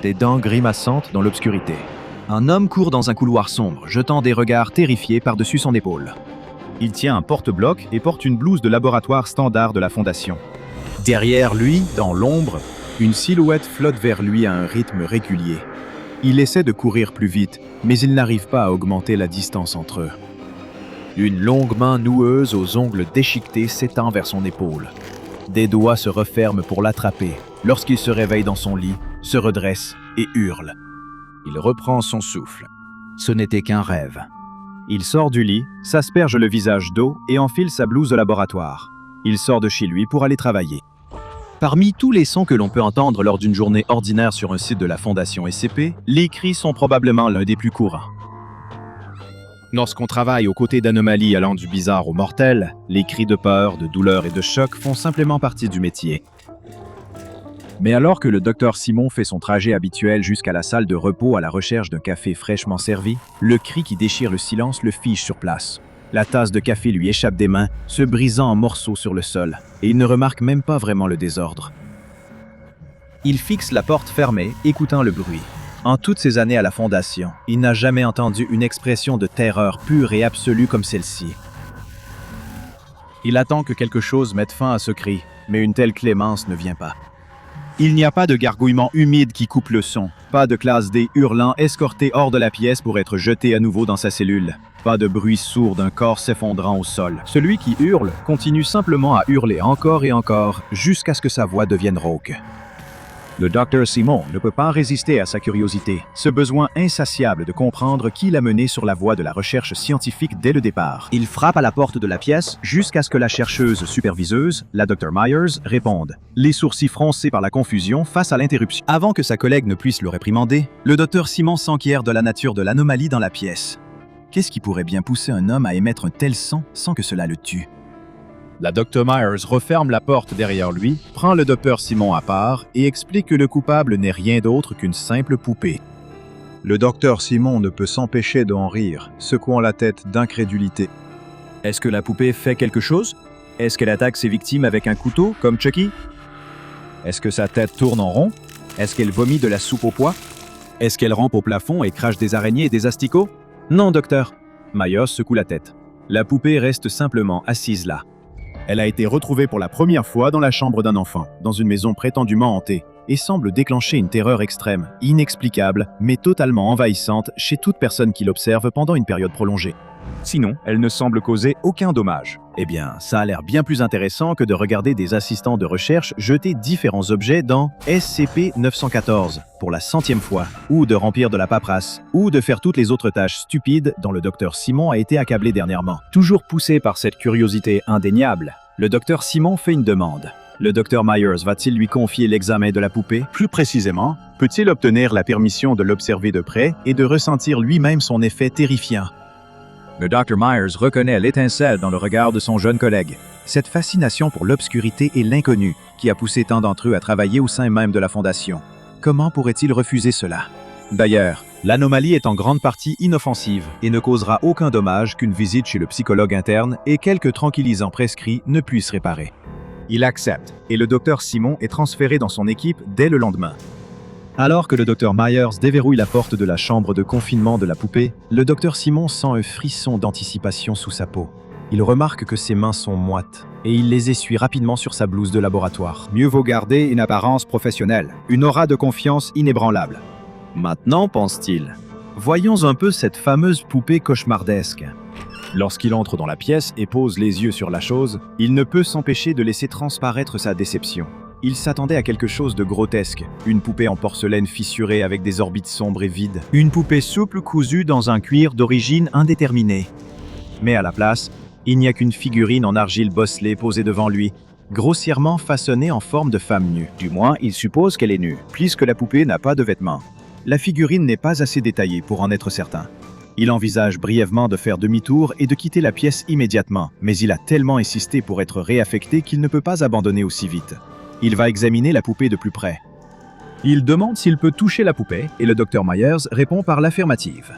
des dents grimaçantes dans l'obscurité. Un homme court dans un couloir sombre, jetant des regards terrifiés par-dessus son épaule. Il tient un porte-bloc et porte une blouse de laboratoire standard de la Fondation. Derrière lui, dans l'ombre, une silhouette flotte vers lui à un rythme régulier. Il essaie de courir plus vite, mais il n'arrive pas à augmenter la distance entre eux. Une longue main noueuse aux ongles déchiquetés s'étend vers son épaule. Des doigts se referment pour l'attraper lorsqu'il se réveille dans son lit, se redresse et hurle. Il reprend son souffle. Ce n'était qu'un rêve. Il sort du lit, s'asperge le visage d'eau et enfile sa blouse de laboratoire. Il sort de chez lui pour aller travailler. Parmi tous les sons que l'on peut entendre lors d'une journée ordinaire sur un site de la Fondation SCP, les cris sont probablement l'un des plus courants. Lorsqu'on travaille aux côtés d'anomalies allant du bizarre au mortel, les cris de peur, de douleur et de choc font simplement partie du métier. Mais alors que le Dr Simon fait son trajet habituel jusqu'à la salle de repos à la recherche d'un café fraîchement servi, le cri qui déchire le silence le fige sur place. La tasse de café lui échappe des mains, se brisant en morceaux sur le sol, et il ne remarque même pas vraiment le désordre. Il fixe la porte fermée, écoutant le bruit. En toutes ces années à la Fondation, il n'a jamais entendu une expression de terreur pure et absolue comme celle-ci. Il attend que quelque chose mette fin à ce cri, mais une telle clémence ne vient pas. Il n'y a pas de gargouillement humide qui coupe le son, pas de classe D hurlant escorté hors de la pièce pour être jeté à nouveau dans sa cellule, pas de bruit sourd d'un corps s'effondrant au sol. Celui qui hurle continue simplement à hurler encore et encore, jusqu'à ce que sa voix devienne rauque. Le Dr Simon ne peut pas résister à sa curiosité, ce besoin insatiable de comprendre qui l'a mené sur la voie de la recherche scientifique dès le départ. Il frappe à la porte de la pièce jusqu'à ce que la chercheuse superviseuse, la Dr Myers, réponde, les sourcils froncés par la confusion face à l'interruption. Avant que sa collègue ne puisse le réprimander, le Dr Simon s'enquiert de la nature de l'anomalie dans la pièce. Qu'est-ce qui pourrait bien pousser un homme à émettre un tel son sans que cela le tue? La Dr Myers referme la porte derrière lui, prend le Dr Simon à part et explique que le coupable n'est rien d'autre qu'une simple poupée. Le Dr Simon ne peut s'empêcher d'en rire, secouant la tête d'incrédulité. Est-ce que la poupée fait quelque chose? Est-ce qu'elle attaque ses victimes avec un couteau, comme Chucky? Est-ce que sa tête tourne en rond? Est-ce qu'elle vomit de la soupe aux pois? Est-ce qu'elle rampe au plafond et crache des araignées et des asticots? Non, docteur. Myers secoue la tête. La poupée reste simplement assise là. Elle a été retrouvée pour la première fois dans la chambre d'un enfant, dans une maison prétendument hantée, et semble déclencher une terreur extrême, inexplicable, mais totalement envahissante chez toute personne qui l'observe pendant une période prolongée. Sinon, elle ne semble causer aucun dommage. Eh bien, ça a l'air bien plus intéressant que de regarder des assistants de recherche jeter différents objets dans SCP-914 pour la 100e fois, ou de remplir de la paperasse, ou de faire toutes les autres tâches stupides dont le Dr Simon a été accablé dernièrement. Toujours poussé par cette curiosité indéniable, le Dr Simon fait une demande. Le Dr Myers va-t-il lui confier l'examen de la poupée? Plus précisément, peut-il obtenir la permission de l'observer de près et de ressentir lui-même son effet terrifiant? Le Dr Myers reconnaît l'étincelle dans le regard de son jeune collègue. Cette fascination pour l'obscurité et l'inconnu qui a poussé tant d'entre eux à travailler au sein même de la Fondation. Comment pourrait-il refuser cela? D'ailleurs, l'anomalie est en grande partie inoffensive et ne causera aucun dommage qu'une visite chez le psychologue interne et quelques tranquillisants prescrits ne puissent réparer. Il accepte et le Dr Simon est transféré dans son équipe dès le lendemain. Alors que le Dr Myers déverrouille la porte de la chambre de confinement de la poupée, le Dr Simon sent un frisson d'anticipation sous sa peau. Il remarque que ses mains sont moites et il les essuie rapidement sur sa blouse de laboratoire. Mieux vaut garder une apparence professionnelle, une aura de confiance inébranlable. Maintenant, pense-t-il, voyons un peu cette fameuse poupée cauchemardesque. Lorsqu'il entre dans la pièce et pose les yeux sur la chose, il ne peut s'empêcher de laisser transparaître sa déception. Il s'attendait à quelque chose de grotesque, une poupée en porcelaine fissurée avec des orbites sombres et vides, une poupée souple cousue dans un cuir d'origine indéterminée. Mais à la place, il n'y a qu'une figurine en argile bosselée posée devant lui, grossièrement façonnée en forme de femme nue. Du moins, il suppose qu'elle est nue, puisque la poupée n'a pas de vêtements. La figurine n'est pas assez détaillée pour en être certain. Il envisage brièvement de faire demi-tour et de quitter la pièce immédiatement, mais il a tellement insisté pour être réaffecté qu'il ne peut pas abandonner aussi vite. Il va examiner la poupée de plus près. Il demande s'il peut toucher la poupée et le Dr Myers répond par l'affirmative.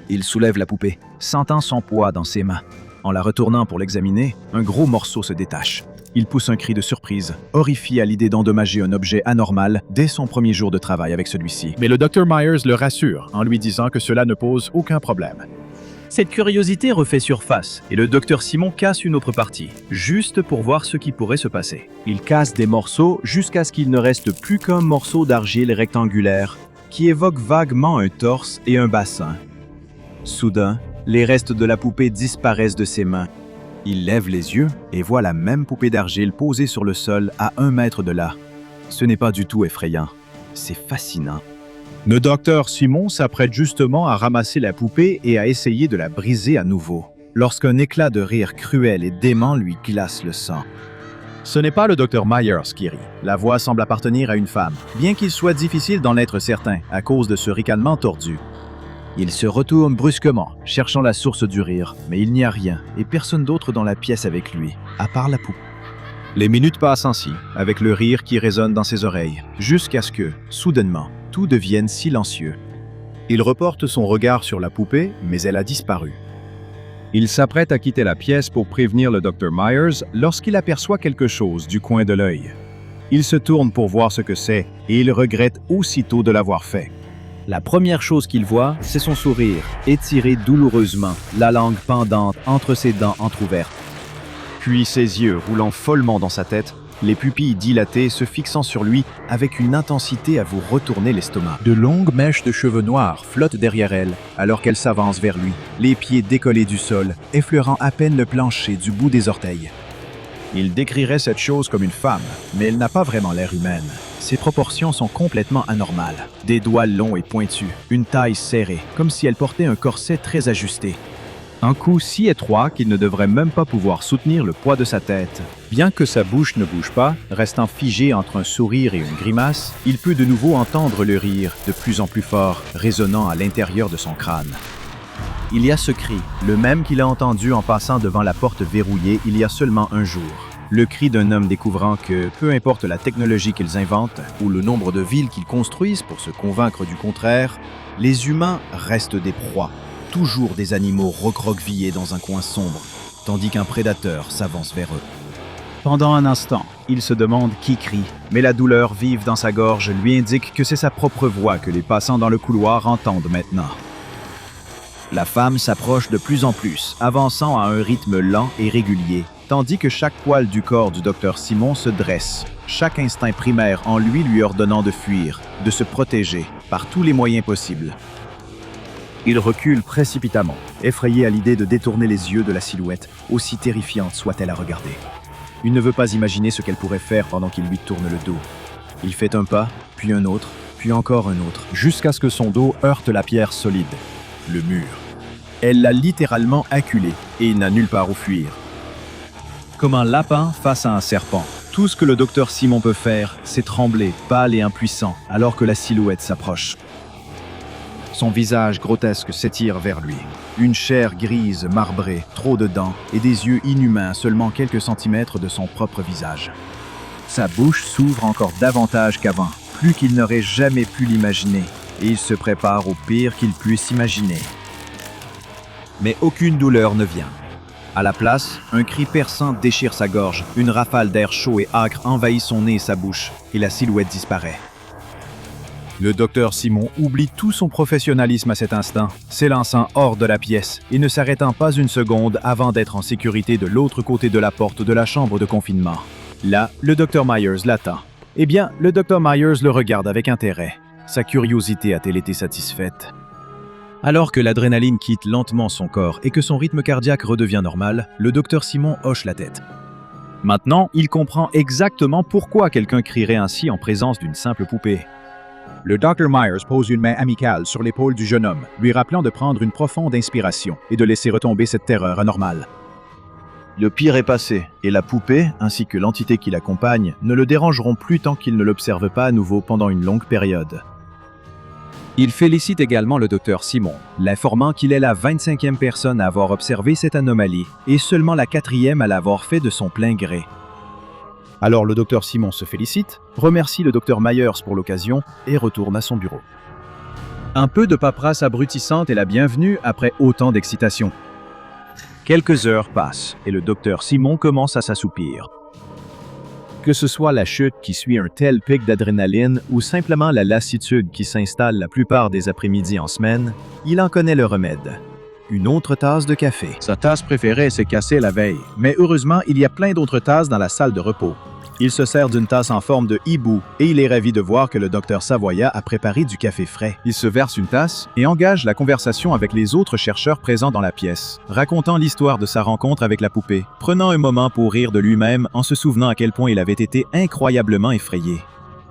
Il soulève la poupée, sentant son poids dans ses mains. En la retournant pour l'examiner, un gros morceau se détache. Il pousse un cri de surprise, horrifié à l'idée d'endommager un objet anormal dès son premier jour de travail avec celui-ci. Mais le Dr Myers le rassure en lui disant que cela ne pose aucun problème. Cette curiosité refait surface et le docteur Simon casse une autre partie, juste pour voir ce qui pourrait se passer. Il casse des morceaux jusqu'à ce qu'il ne reste plus qu'un morceau d'argile rectangulaire qui évoque vaguement un torse et un bassin. Soudain, les restes de la poupée disparaissent de ses mains. Il lève les yeux et voit la même poupée d'argile posée sur le sol à 1 mètre de là. Ce n'est pas du tout effrayant, c'est fascinant. Le docteur Simon s'apprête justement à ramasser la poupée et à essayer de la briser à nouveau, lorsqu'un éclat de rire cruel et dément lui glace le sang. Ce n'est pas le Dr Myers qui rit. La voix semble appartenir à une femme, bien qu'il soit difficile d'en être certain à cause de ce ricanement tordu. Il se retourne brusquement, cherchant la source du rire, mais il n'y a rien et personne d'autre dans la pièce avec lui, à part la poupée. Les minutes passent ainsi, avec le rire qui résonne dans ses oreilles, jusqu'à ce que, soudainement, tout devienne silencieux. Il reporte son regard sur la poupée, mais elle a disparu. Il s'apprête à quitter la pièce pour prévenir le Dr Myers lorsqu'il aperçoit quelque chose du coin de l'œil. Il se tourne pour voir ce que c'est et il regrette aussitôt de l'avoir fait. La première chose qu'il voit, c'est son sourire, étiré douloureusement, la langue pendante entre ses dents entr'ouvertes. Puis ses yeux roulant follement dans sa tête, les pupilles dilatées se fixant sur lui avec une intensité à vous retourner l'estomac. De longues mèches de cheveux noirs flottent derrière elle, alors qu'elle s'avance vers lui, les pieds décollés du sol, effleurant à peine le plancher du bout des orteils. Il décrirait cette chose comme une femme, mais elle n'a pas vraiment l'air humaine. Ses proportions sont complètement anormales. Des doigts longs et pointus, une taille serrée, comme si elle portait un corset très ajusté. Un cou si étroit qu'il ne devrait même pas pouvoir soutenir le poids de sa tête. Bien que sa bouche ne bouge pas, restant figée entre un sourire et une grimace, il peut de nouveau entendre le rire, de plus en plus fort, résonnant à l'intérieur de son crâne. Il y a ce cri, le même qu'il a entendu en passant devant la porte verrouillée il y a seulement un jour. Le cri d'un homme découvrant que, peu importe la technologie qu'ils inventent ou le nombre de villes qu'ils construisent pour se convaincre du contraire, les humains restent des proies, toujours des animaux recroquevillés dans un coin sombre, tandis qu'un prédateur s'avance vers eux. Pendant un instant, il se demande qui crie, mais la douleur vive dans sa gorge lui indique que c'est sa propre voix que les passants dans le couloir entendent maintenant. La femme s'approche de plus en plus, avançant à un rythme lent et régulier, tandis que chaque poil du corps du docteur Simon se dresse, chaque instinct primaire en lui ordonnant de fuir, de se protéger, par tous les moyens possibles. Il recule précipitamment, effrayé à l'idée de détourner les yeux de la silhouette, aussi terrifiante soit-elle à regarder. Il ne veut pas imaginer ce qu'elle pourrait faire pendant qu'il lui tourne le dos. Il fait un pas, puis un autre, puis encore un autre, jusqu'à ce que son dos heurte la pierre solide, le mur. Elle l'a littéralement acculé, et il n'a nulle part où fuir. Comme un lapin face à un serpent. Tout ce que le docteur Simon peut faire, c'est trembler, pâle et impuissant, alors que la silhouette s'approche. Son visage grotesque s'étire vers lui. Une chair grise, marbrée, trop de dents, et des yeux inhumains à seulement quelques centimètres de son propre visage. Sa bouche s'ouvre encore davantage qu'avant, plus qu'il n'aurait jamais pu l'imaginer, et il se prépare au pire qu'il puisse imaginer. Mais aucune douleur ne vient. À la place, un cri perçant déchire sa gorge, une rafale d'air chaud et âcre envahit son nez et sa bouche, et la silhouette disparaît. Le docteur Simon oublie tout son professionnalisme à cet instant, s'élançant hors de la pièce et ne s'arrêtant pas une seconde avant d'être en sécurité de l'autre côté de la porte de la chambre de confinement. Là, le Dr Myers l'attend. Eh bien, le Dr Myers le regarde avec intérêt. Sa curiosité a-t-elle été satisfaite? Alors que l'adrénaline quitte lentement son corps et que son rythme cardiaque redevient normal, le docteur Simon hoche la tête. Maintenant, il comprend exactement pourquoi quelqu'un crierait ainsi en présence d'une simple poupée. Le Dr Myers pose une main amicale sur l'épaule du jeune homme, lui rappelant de prendre une profonde inspiration et de laisser retomber cette terreur anormale. Le pire est passé, et la poupée, ainsi que l'entité qui l'accompagne, ne le dérangeront plus tant qu'il ne l'observe pas à nouveau pendant une longue période. Il félicite également le docteur Simon, l'informant qu'il est la 25e personne à avoir observé cette anomalie et seulement la 4e à l'avoir fait de son plein gré. Alors le docteur Simon se félicite, remercie le docteur Myers pour l'occasion et retourne à son bureau. Un peu de paperasse abrutissante est la bienvenue après autant d'excitation. Quelques heures passent et le docteur Simon commence à s'assoupir. Que ce soit la chute qui suit un tel pic d'adrénaline ou simplement la lassitude qui s'installe la plupart des après-midi en semaine, il en connaît le remède. Une autre tasse de café. Sa tasse préférée s'est cassée la veille, mais heureusement, il y a plein d'autres tasses dans la salle de repos. Il se sert d'une tasse en forme de hibou et il est ravi de voir que le docteur Savoya a préparé du café frais. Il se verse une tasse et engage la conversation avec les autres chercheurs présents dans la pièce, Racontant l'histoire de sa rencontre avec la poupée, prenant un moment pour rire de lui-même en se souvenant à quel point il avait été incroyablement effrayé.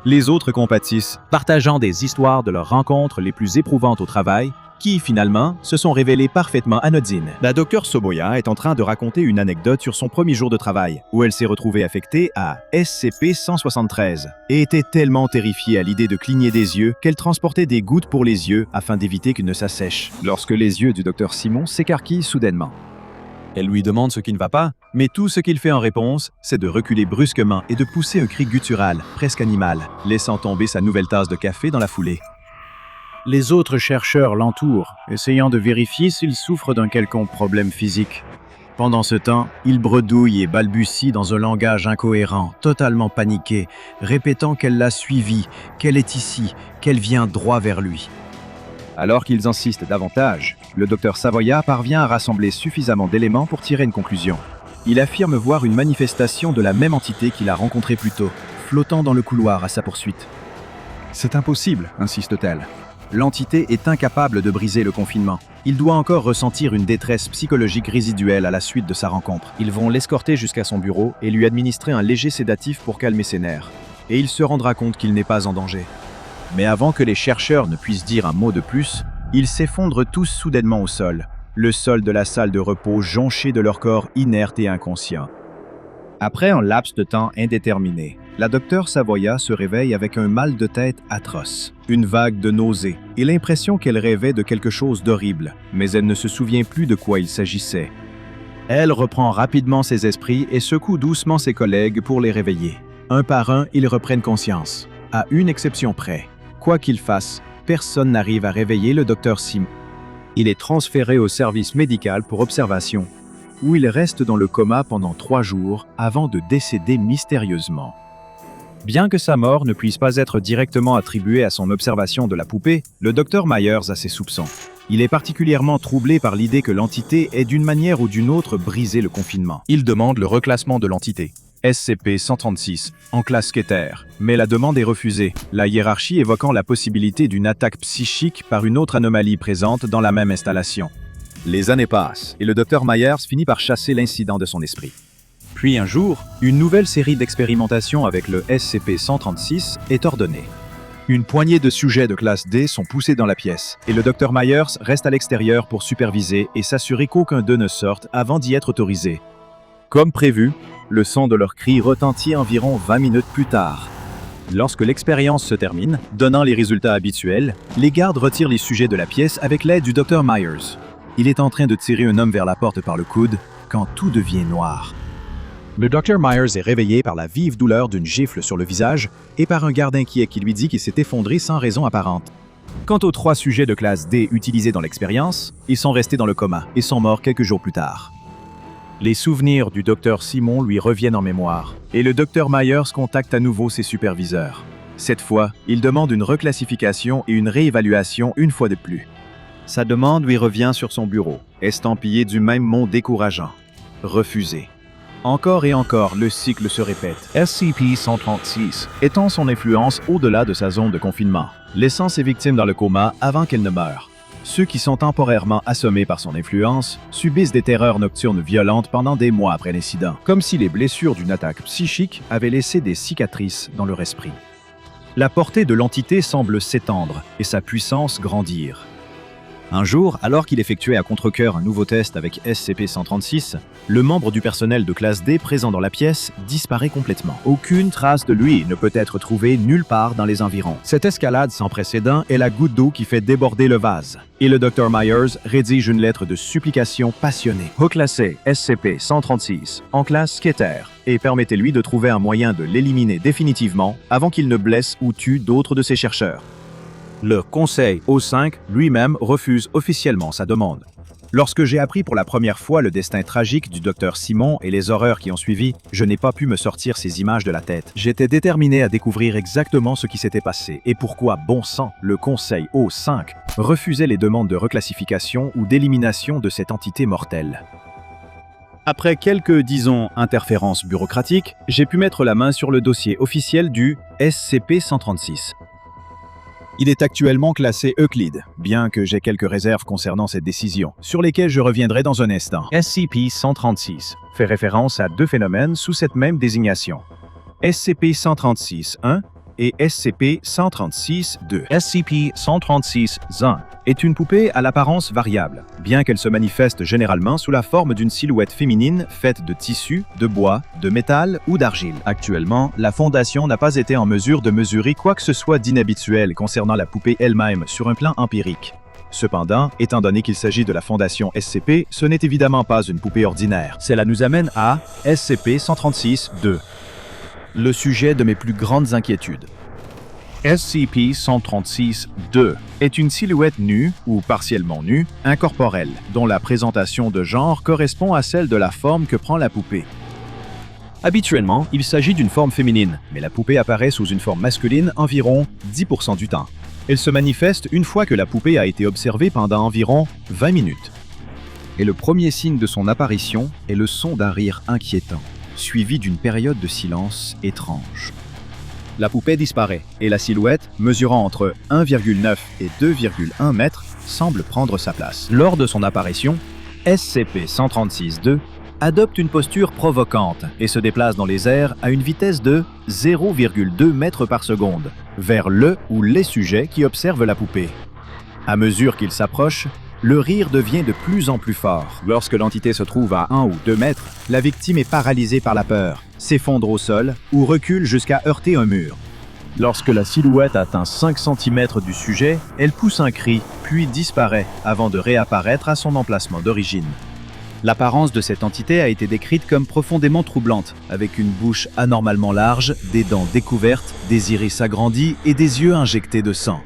Les autres compatissent, partageant des histoires de leurs rencontres les plus éprouvantes au travail, qui, finalement, se sont révélées parfaitement anodines. La docteure Soboya est en train de raconter une anecdote sur son premier jour de travail, où elle s'est retrouvée affectée à SCP-173 et était tellement terrifiée à l'idée de cligner des yeux qu'elle transportait des gouttes pour les yeux afin d'éviter qu'ils ne s'assèchent, lorsque les yeux du docteur Simon s'écarquillent soudainement. Elle lui demande ce qui ne va pas, mais tout ce qu'il fait en réponse, c'est de reculer brusquement et de pousser un cri guttural, presque animal, laissant tomber sa nouvelle tasse de café dans la foulée. Les autres chercheurs l'entourent, essayant de vérifier s'il souffre d'un quelconque problème physique. Pendant ce temps, il bredouille et balbutie dans un langage incohérent, totalement paniqué, répétant qu'elle l'a suivi, qu'elle est ici, qu'elle vient droit vers lui. Alors qu'ils insistent davantage, le docteur Savoya parvient à rassembler suffisamment d'éléments pour tirer une conclusion. Il affirme voir une manifestation de la même entité qu'il a rencontrée plus tôt, flottant dans le couloir à sa poursuite. C'est impossible, insiste-t-elle. L'entité est incapable de briser le confinement. Il doit encore ressentir une détresse psychologique résiduelle à la suite de sa rencontre. Ils vont l'escorter jusqu'à son bureau et lui administrer un léger sédatif pour calmer ses nerfs. Et il se rendra compte qu'il n'est pas en danger. Mais avant que les chercheurs ne puissent dire un mot de plus, ils s'effondrent tous soudainement au sol, le sol de la salle de repos jonché de leur corps inerte et inconscient. Après un laps de temps indéterminé, la docteure Savoya se réveille avec un mal de tête atroce, une vague de nausées et l'impression qu'elle rêvait de quelque chose d'horrible, mais elle ne se souvient plus de quoi il s'agissait. Elle reprend rapidement ses esprits et secoue doucement ses collègues pour les réveiller. Un par un, ils reprennent conscience, à une exception près. Quoi qu'il fasse, personne n'arrive à réveiller le docteur Simon. Il est transféré au service médical pour observation, où il reste dans le coma pendant 3 jours avant de décéder mystérieusement. Bien que sa mort ne puisse pas être directement attribuée à son observation de la poupée, le Dr Myers a ses soupçons. Il est particulièrement troublé par l'idée que l'entité ait d'une manière ou d'une autre brisé le confinement. Il demande le reclassement de l'entité, SCP-136, en classe Keter, mais la demande est refusée, la hiérarchie évoquant la possibilité d'une attaque psychique par une autre anomalie présente dans la même installation. Les années passent et le Dr Myers finit par chasser l'incident de son esprit. Puis un jour, une nouvelle série d'expérimentations avec le SCP-136 est ordonnée. Une poignée de sujets de classe D sont poussés dans la pièce, et le Dr Myers reste à l'extérieur pour superviser et s'assurer qu'aucun d'eux ne sorte avant d'y être autorisé. Comme prévu, le son de leurs cris retentit environ 20 minutes plus tard. Lorsque l'expérience se termine, donnant les résultats habituels, les gardes retirent les sujets de la pièce avec l'aide du Dr Myers. Il est en train de tirer un homme vers la porte par le coude quand tout devient noir. Le Dr Myers est réveillé par la vive douleur d'une gifle sur le visage et par un garde inquiet qui lui dit qu'il s'est effondré sans raison apparente. Quant aux 3 sujets de classe D utilisés dans l'expérience, ils sont restés dans le coma et sont morts quelques jours plus tard. Les souvenirs du Dr Simon lui reviennent en mémoire et le Dr Myers contacte à nouveau ses superviseurs. Cette fois, il demande une reclassification et une réévaluation une fois de plus. Sa demande lui revient sur son bureau, estampillé du même mot décourageant. Refusé. Encore et encore, le cycle se répète. SCP-136 étend son influence au-delà de sa zone de confinement, laissant ses victimes dans le coma avant qu'elles ne meurent. Ceux qui sont temporairement assommés par son influence subissent des terreurs nocturnes violentes pendant des mois après l'incident, comme si les blessures d'une attaque psychique avaient laissé des cicatrices dans leur esprit. La portée de l'entité semble s'étendre et sa puissance grandir. Un jour, alors qu'il effectuait à contre-cœur un nouveau test avec SCP-136, le membre du personnel de classe D présent dans la pièce disparaît complètement. Aucune trace de lui ne peut être trouvée nulle part dans les environs. Cette escalade sans précédent est la goutte d'eau qui fait déborder le vase. Et le Dr Myers rédige une lettre de supplication passionnée. Reclassez SCP-136 en classe Keter et permettez-lui de trouver un moyen de l'éliminer définitivement avant qu'il ne blesse ou tue d'autres de ses chercheurs. Le Conseil O5 lui-même refuse officiellement sa demande. Lorsque j'ai appris pour la première fois le destin tragique du docteur Simon et les horreurs qui ont suivi, je n'ai pas pu me sortir ces images de la tête. J'étais déterminé à découvrir exactement ce qui s'était passé et pourquoi, bon sang, le Conseil O5 refusait les demandes de reclassification ou d'élimination de cette entité mortelle. Après quelques, disons, interférences bureaucratiques, j'ai pu mettre la main sur le dossier officiel du SCP-136. Il est actuellement classé Euclide, bien que j'ai quelques réserves concernant cette décision, sur lesquelles je reviendrai dans un instant. SCP-136 fait référence à deux phénomènes sous cette même désignation. SCP-136-1 et SCP-136-2. SCP-136-1 est une poupée à l'apparence variable, bien qu'elle se manifeste généralement sous la forme d'une silhouette féminine faite de tissu, de bois, de métal ou d'argile. Actuellement, la Fondation n'a pas été en mesure de mesurer quoi que ce soit d'inhabituel concernant la poupée elle-même sur un plan empirique. Cependant, étant donné qu'il s'agit de la Fondation SCP, ce n'est évidemment pas une poupée ordinaire. Cela nous amène à SCP-136-2. Le sujet de mes plus grandes inquiétudes. SCP-136-2 est une silhouette nue, ou partiellement nue, incorporelle, dont la présentation de genre correspond à celle de la forme que prend la poupée. Habituellement, il s'agit d'une forme féminine, mais la poupée apparaît sous une forme masculine environ 10% du temps. Elle se manifeste une fois que la poupée a été observée pendant environ 20 minutes. Et le premier signe de son apparition est le son d'un rire inquiétant, suivi d'une période de silence étrange. La poupée disparaît et la silhouette, mesurant entre 1,9 et 2,1 mètres, semble prendre sa place. Lors de son apparition, SCP-136-2 adopte une posture provocante et se déplace dans les airs à une vitesse de 0,2 mètres par seconde, vers le ou les sujets qui observent la poupée. À mesure qu'il s'approche, le rire devient de plus en plus fort. Lorsque l'entité se trouve à 1 ou 2 mètres, la victime est paralysée par la peur, s'effondre au sol ou recule jusqu'à heurter un mur. Lorsque la silhouette atteint 5 cm du sujet, elle pousse un cri, puis disparaît avant de réapparaître à son emplacement d'origine. L'apparence de cette entité a été décrite comme profondément troublante, avec une bouche anormalement large, des dents découvertes, des iris agrandis et des yeux injectés de sang.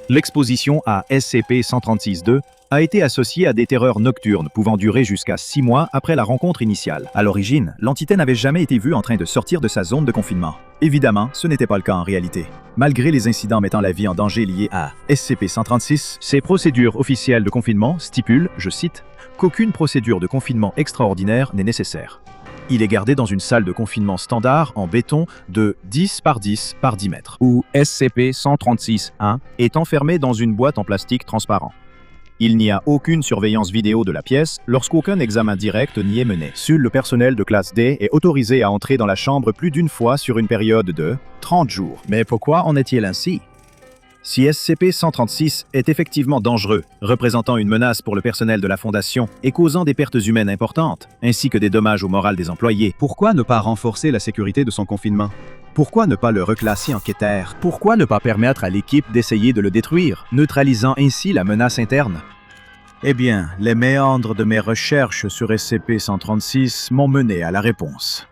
L'exposition à SCP-136-2 a été associée à des terreurs nocturnes pouvant durer jusqu'à 6 mois après la rencontre initiale. À l'origine, l'entité n'avait jamais été vue en train de sortir de sa zone de confinement. Évidemment, ce n'était pas le cas en réalité. Malgré les incidents mettant la vie en danger liés à SCP-136, ces procédures officielles de confinement stipulent, je cite, qu'aucune procédure de confinement extraordinaire n'est nécessaire. Il est gardé dans une salle de confinement standard en béton de 10 par 10 par 10 mètres, où SCP-136-1 est enfermé dans une boîte en plastique transparent. Il n'y a aucune surveillance vidéo de la pièce lorsqu'aucun examen direct n'y est mené. Seul le personnel de classe D est autorisé à entrer dans la chambre plus d'une fois sur une période de 30 jours. Mais pourquoi en est-il ainsi? Si SCP-136 est effectivement dangereux, représentant une menace pour le personnel de la Fondation et causant des pertes humaines importantes, ainsi que des dommages au moral des employés, pourquoi ne pas renforcer la sécurité de son confinement? Pourquoi ne pas le reclasser en quêteur? Pourquoi ne pas permettre à l'équipe d'essayer de le détruire, neutralisant ainsi la menace interne? Eh bien, les méandres de mes recherches sur SCP-136 m'ont mené à la réponse.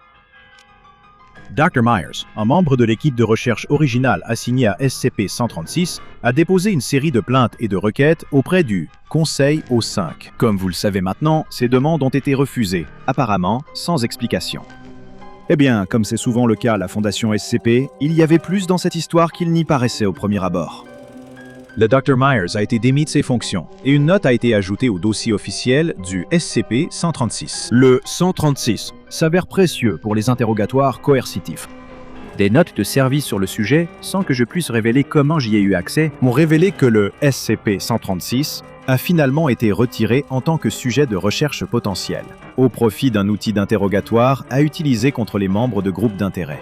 Dr. Myers, un membre de l'équipe de recherche originale assignée à SCP-136, a déposé une série de plaintes et de requêtes auprès du Conseil O5. Comme vous le savez maintenant, ces demandes ont été refusées, apparemment sans explication. Eh bien, comme c'est souvent le cas à la Fondation SCP, il y avait plus dans cette histoire qu'il n'y paraissait au premier abord. Le Dr. Myers a été démis de ses fonctions et une note a été ajoutée au dossier officiel du SCP-136. Le 136 s'avère précieux pour les interrogatoires coercitifs. Des notes de service sur le sujet, sans que je puisse révéler comment j'y ai eu accès, m'ont révélé que le SCP-136 a finalement été retiré en tant que sujet de recherche potentiel, au profit d'un outil d'interrogatoire à utiliser contre les membres de groupes d'intérêt.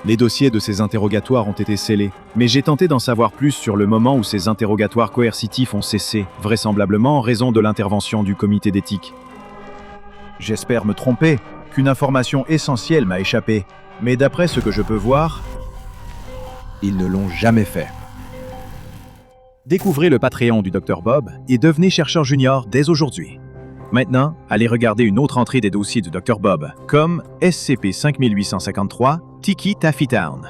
Les dossiers de ces interrogatoires ont été scellés, mais j'ai tenté d'en savoir plus sur le moment où ces interrogatoires coercitifs ont cessé, vraisemblablement en raison de l'intervention du comité d'éthique. J'espère me tromper, qu'une information essentielle m'a échappé, mais d'après ce que je peux voir, ils ne l'ont jamais fait. Découvrez le Patreon du Dr. Bob et devenez chercheur junior dès aujourd'hui. Maintenant, allez regarder une autre entrée des dossiers du Dr. Bob, comme SCP-5853, Tiki Taffy Town.